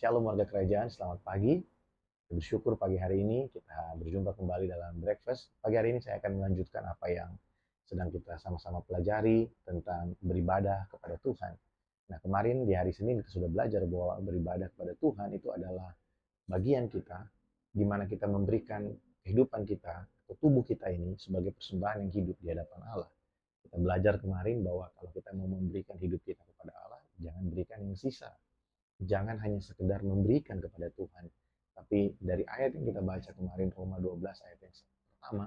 Shalom warga kerajaan, selamat pagi. Bersyukur pagi hari ini kita berjumpa kembali dalam breakfast. Pagi hari ini saya akan melanjutkan apa yang sedang kita sama-sama pelajari tentang beribadah kepada Tuhan. Nah, kemarin di hari Senin kita sudah belajar bahwa beribadah kepada Tuhan itu adalah bagian kita di mana kita memberikan kehidupan kita atau tubuh kita ini sebagai persembahan yang hidup di hadapan Allah. Kita belajar kemarin bahwa kalau kita mau memberikan hidup kita kepada Allah, jangan berikan yang sisa. Jangan hanya sekedar memberikan kepada Tuhan. Tapi dari ayat yang kita baca kemarin, Roma 12 ayat yang pertama,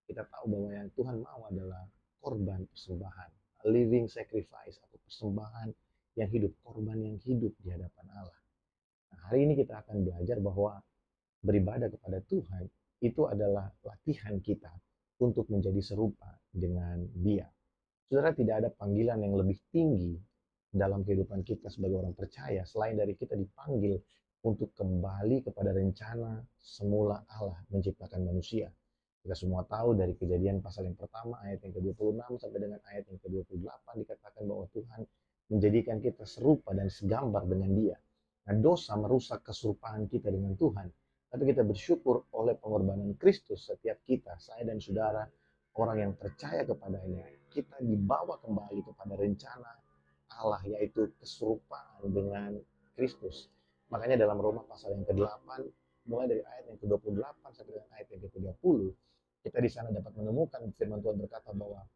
kita tahu bahwa yang Tuhan mau adalah korban persembahan, living sacrifice atau persembahan yang hidup, korban yang hidup di hadapan Allah. Nah, hari ini kita akan belajar bahwa beribadah kepada Tuhan itu adalah latihan kita untuk menjadi serupa dengan Dia. Saudara, tidak ada panggilan yang lebih tinggi dalam kehidupan kita sebagai orang percaya selain dari kita dipanggil untuk kembali kepada rencana semula Allah menciptakan manusia. Kita semua tahu dari Kejadian pasal yang pertama ayat yang ke-26 sampai dengan ayat yang ke-28 dikatakan bahwa Tuhan menjadikan kita serupa dan segambar dengan Dia. Nah, dosa merusak keserupaan kita dengan Tuhan. Tapi kita bersyukur oleh pengorbanan Kristus, setiap kita, saya dan saudara, orang yang percaya kepadanya, kita dibawa kembali kepada rencana Allah, yaitu keserupaan dengan Kristus. Makanya dalam Roma pasal yang ke-8, mulai dari ayat yang ke-28 sampai dengan ayat yang ke-30, kita di sana dapat menemukan firman Tuhan berkata bahwa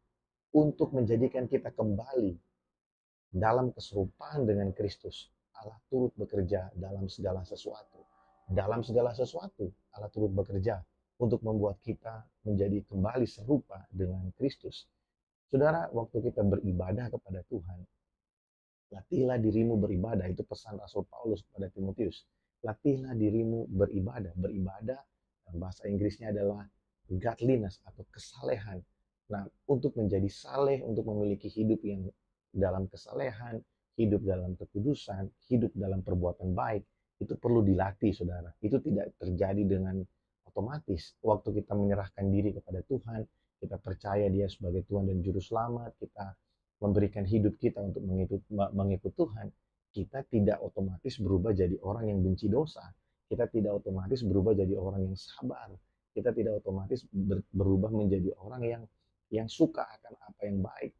untuk menjadikan kita kembali dalam keserupaan dengan Kristus, Allah turut bekerja dalam segala sesuatu. Dalam segala sesuatu, Allah turut bekerja untuk membuat kita menjadi kembali serupa dengan Kristus. Saudara, waktu kita beribadah kepada Tuhan, latihlah dirimu beribadah. Itu pesan Rasul Paulus kepada Timotius. Latihlah dirimu beribadah. Beribadah, bahasa Inggrisnya adalah godliness atau kesalehan. Nah, untuk menjadi saleh, untuk memiliki hidup yang dalam kesalehan, hidup dalam kekudusan, hidup dalam perbuatan baik, itu perlu dilatih, saudara. Itu tidak terjadi dengan otomatis. Waktu kita menyerahkan diri kepada Tuhan, kita percaya Dia sebagai Tuhan dan Juru Selamat, kita memberikan hidup kita untuk mengikut Tuhan, kita tidak otomatis berubah jadi orang yang benci dosa. Kita tidak otomatis berubah jadi orang yang sabar. Kita tidak otomatis berubah menjadi orang yang suka akan apa yang baik.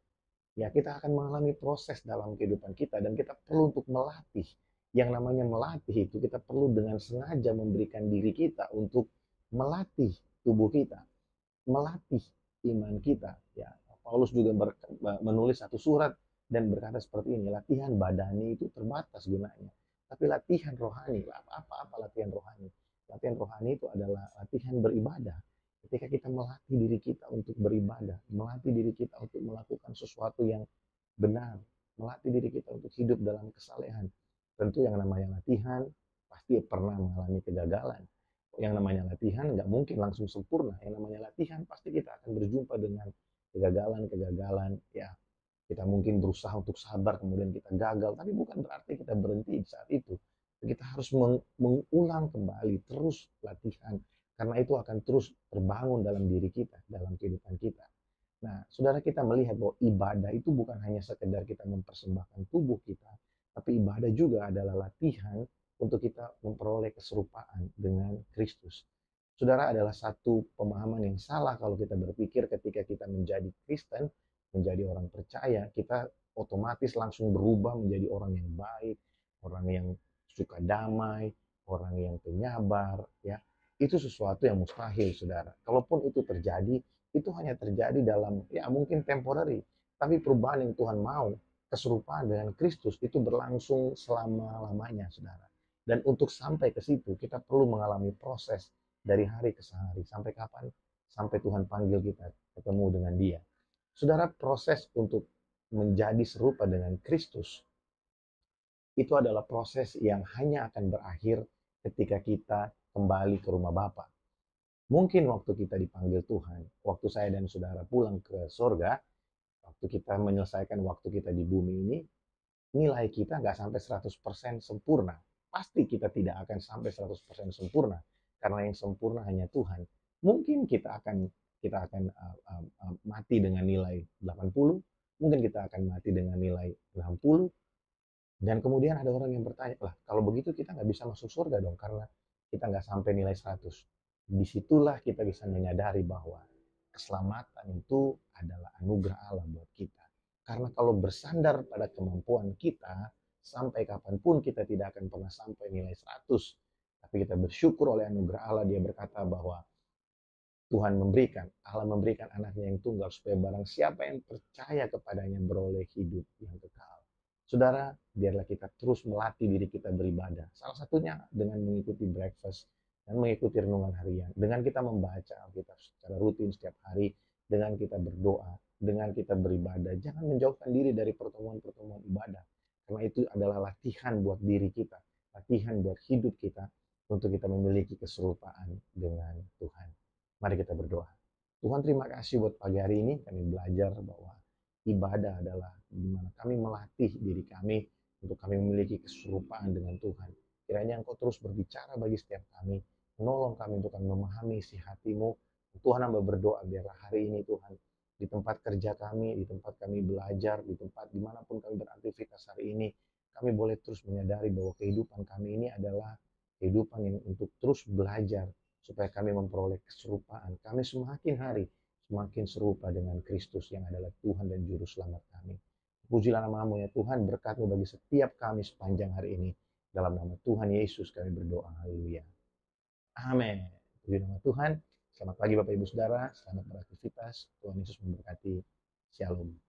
Ya, kita akan mengalami proses dalam kehidupan kita dan kita perlu untuk melatih. Yang namanya melatih itu kita perlu dengan sengaja memberikan diri kita untuk melatih tubuh kita, melatih iman kita. Ya, Paulus juga menulis satu surat dan berkata seperti ini, latihan badani itu terbatas gunanya, tapi latihan rohani, apa latihan rohani? Latihan rohani itu adalah latihan beribadah. Ketika kita melatih diri kita untuk beribadah, melatih diri kita untuk melakukan sesuatu yang benar, melatih diri kita untuk hidup dalam kesalehan. Tentu yang namanya latihan pasti pernah mengalami kegagalan. Yang namanya latihan nggak mungkin langsung sempurna. Yang namanya latihan pasti kita akan berjumpa dengan kegagalan-kegagalan. Ya, kita mungkin berusaha untuk sabar, kemudian kita gagal. Tapi bukan berarti kita berhenti saat itu. Kita harus mengulang kembali, terus latihan. Karena itu akan terus terbangun dalam diri kita, dalam kehidupan kita. Nah, saudara, kita melihat bahwa ibadah itu bukan hanya sekedar kita mempersembahkan tubuh kita, tapi ibadah juga adalah latihan untuk kita memperoleh keserupaan dengan Kristus. Saudara, adalah satu pemahaman yang salah kalau kita berpikir ketika kita menjadi Kristen, menjadi orang percaya, kita otomatis langsung berubah menjadi orang yang baik, orang yang suka damai, orang yang penyabar, ya. Itu sesuatu yang mustahil, saudara. Kalaupun itu terjadi, itu hanya terjadi dalam, ya mungkin temporary, tapi perubahan yang Tuhan mau, keserupaan dengan Kristus itu berlangsung selama-lamanya, saudara. Dan untuk sampai ke situ, kita perlu mengalami proses dari hari ke hari. Sampai kapan? Sampai Tuhan panggil kita ketemu dengan Dia. Saudara, proses untuk menjadi serupa dengan Kristus itu adalah proses yang hanya akan berakhir ketika kita kembali ke rumah Bapa. Mungkin waktu kita dipanggil Tuhan, waktu saya dan saudara pulang ke sorga, waktu kita menyelesaikan waktu kita di bumi ini, nilai kita nggak sampai 100% sempurna. Pasti kita tidak akan sampai 100% sempurna, karena yang sempurna hanya Tuhan. Mungkin kita akan mati dengan nilai 80, mungkin kita akan mati dengan nilai 60, Dan kemudian ada orang yang bertanya, lah kalau begitu kita nggak bisa masuk surga dong karena kita nggak sampai nilai 100. Disitulah kita bisa menyadari bahwa keselamatan itu adalah anugerah Allah buat kita. Karena kalau bersandar pada kemampuan kita, sampai kapanpun kita tidak akan pernah sampai nilai 100. Tapi kita bersyukur oleh anugerah Allah, dia berkata bahwa Allah memberikan anaknya yang tunggal supaya barang siapa yang percaya kepadanya beroleh hidup yang kekal. Saudara, biarlah kita terus melatih diri kita beribadah. Salah satunya dengan mengikuti breakfast dan mengikuti renungan harian. Dengan kita membaca Alkitab secara rutin setiap hari, dengan kita berdoa, dengan kita beribadah. Jangan menjauhkan diri dari pertemuan-pertemuan ibadah. Karena itu adalah latihan buat diri kita, latihan buat hidup kita untuk kita memiliki keserupaan dengan Tuhan. Mari kita berdoa. Tuhan, terima kasih buat pagi hari ini kami belajar bahwa ibadah adalah di mana kami melatih diri kami untuk kami memiliki keserupaan dengan Tuhan. Kiranya Engkau terus berbicara bagi setiap kami, menolong kami untuk kami memahami isi hati-Mu. Tuhan, hamba berdoa biarlah hari ini Tuhan, di tempat kerja kami, di tempat kami belajar, di tempat dimanapun kami beraktivitas hari ini, kami boleh terus menyadari bahwa kehidupan kami ini adalah kehidupan yang untuk terus belajar, supaya kami memperoleh keserupaan. Kami semakin hari semakin serupa dengan Kristus yang adalah Tuhan dan Juru Selamat kami. Pujilah nama-Mu ya Tuhan, berkat-Mu bagi setiap kami sepanjang hari ini. Dalam nama Tuhan Yesus kami berdoa. Haleluya. Amin. Puji nama Tuhan. Selamat pagi Bapak Ibu Saudara, selamat beraktivitas. Tuhan Yesus memberkati. Shalom.